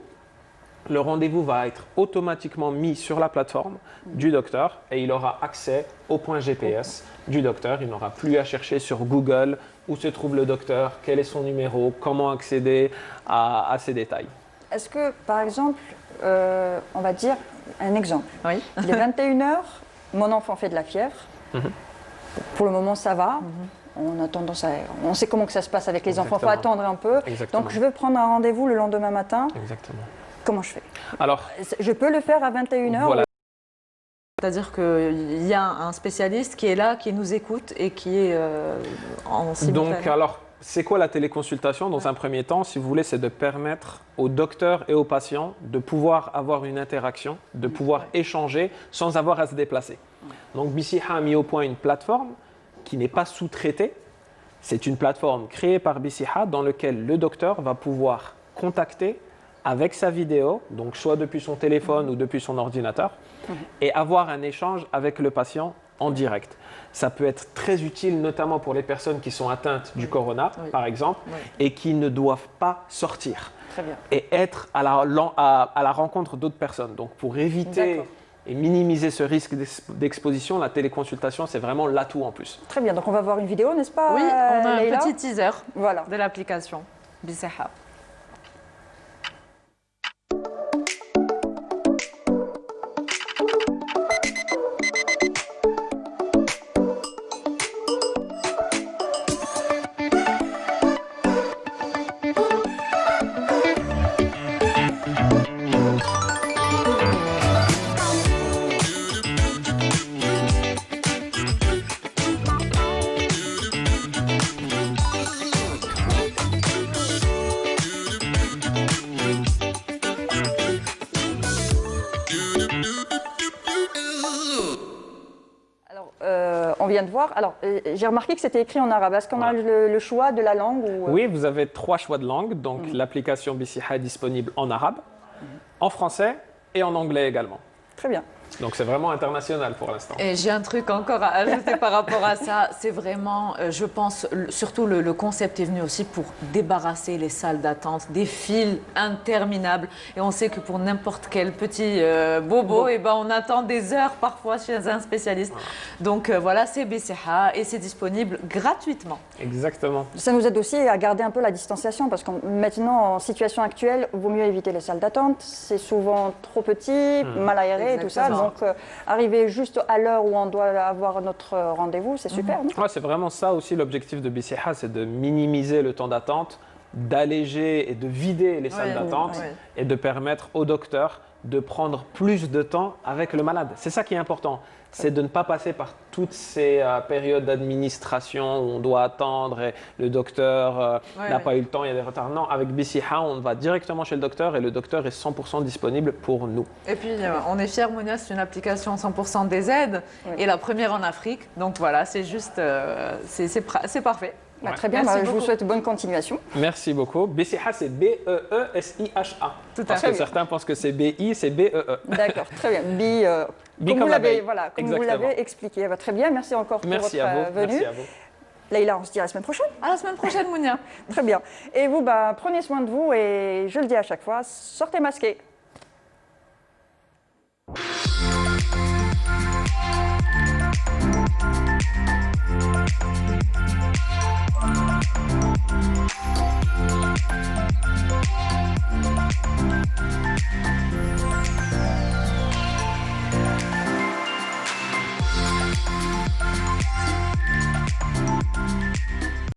le rendez-vous va être automatiquement mis sur la plateforme du docteur et il aura accès au point GPS du docteur. Il n'aura plus à chercher sur Google où se trouve le docteur, quel est son numéro, comment accéder à ces détails. Est-ce que, par exemple, on va dire un exemple. Oui. Il est 21h, mon enfant fait de la fièvre. Pour le moment, ça va. On a tendance on sait comment que ça se passe avec les enfants, il faut attendre un peu. Exactement. Donc je veux prendre un rendez-vous le lendemain matin. Exactement. Comment je fais? Alors, je peux le faire à 21h. Voilà. C'est-à-dire qu'il y a un spécialiste qui est là, qui nous écoute et qui est en simultané. Donc, alors, c'est quoi la téléconsultation? Dans un premier temps, si vous voulez, c'est de permettre aux docteurs et aux patients de pouvoir avoir une interaction, de pouvoir échanger sans avoir à se déplacer. Donc, Bisiha a mis au point une plateforme qui n'est pas sous-traitée. C'est une plateforme créée par Bisiha dans laquelle le docteur va pouvoir contacter avec sa vidéo, donc soit depuis son téléphone ou depuis son ordinateur, et avoir un échange avec le patient en direct. Ça peut être très utile, notamment pour les personnes qui sont atteintes du corona, par exemple, et qui ne doivent pas sortir et être à la rencontre d'autres personnes. Donc, pour éviter et minimiser ce risque d'exposition, la téléconsultation, c'est vraiment l'atout en plus. Très bien, donc on va voir une vidéo, n'est-ce pas? Oui, on a un petit teaser de l'application Bisiha. on vient de voir. Alors, j'ai remarqué que c'était écrit en arabe. Est-ce qu'on a le choix de la langue ou... Oui, vous avez 3 choix de langue. Donc, l'application Bissiha est disponible en arabe, en français et en anglais également. Très bien. Donc c'est vraiment international pour l'instant. Et j'ai un truc encore à ajouter par rapport à ça. C'est vraiment, je pense, surtout le concept est venu aussi pour débarrasser les salles d'attente des files interminables. Et on sait que pour n'importe quel petit bobo, eh ben, on attend des heures parfois chez un spécialiste. Donc voilà, c'est Bissiha et c'est disponible gratuitement. Exactement. Ça nous aide aussi à garder un peu la distanciation parce que maintenant, en situation actuelle, il vaut mieux éviter les salles d'attente. C'est souvent trop petit, mal aéré et tout ça. Donc, arriver juste à l'heure où on doit avoir notre rendez-vous, c'est super. Ouais, c'est vraiment ça aussi l'objectif de Bissiha, c'est de minimiser le temps d'attente, d'alléger et de vider les salles d'attente et de permettre au docteur de prendre plus de temps avec le malade. C'est ça qui est important. C'est de ne pas passer par toutes ces périodes d'administration où on doit attendre et le docteur n'a pas eu le temps, il y a des retards. Non, avec Bissiha, on va directement chez le docteur et le docteur est 100% disponible pour nous. Et puis, on est fiers, Mounia, c'est une application 100% des aides et la première en Afrique. Donc voilà, c'est juste, c'est parfait. Bah, très bien, je vous souhaite bonne continuation. Merci beaucoup. Bissiha, c'est B-E-E-S-I-H-A. Parce que certains pensent que c'est B-I, c'est B-E-E. D'accord, très bien. Comme vous l'avez expliqué. Très bien, merci encore pour votre venue. Merci à vous. Leïla, on se dit à la semaine prochaine. À la semaine prochaine, Mounia. Très bien. Et vous, prenez soin de vous et je le dis à chaque fois, sortez masqués.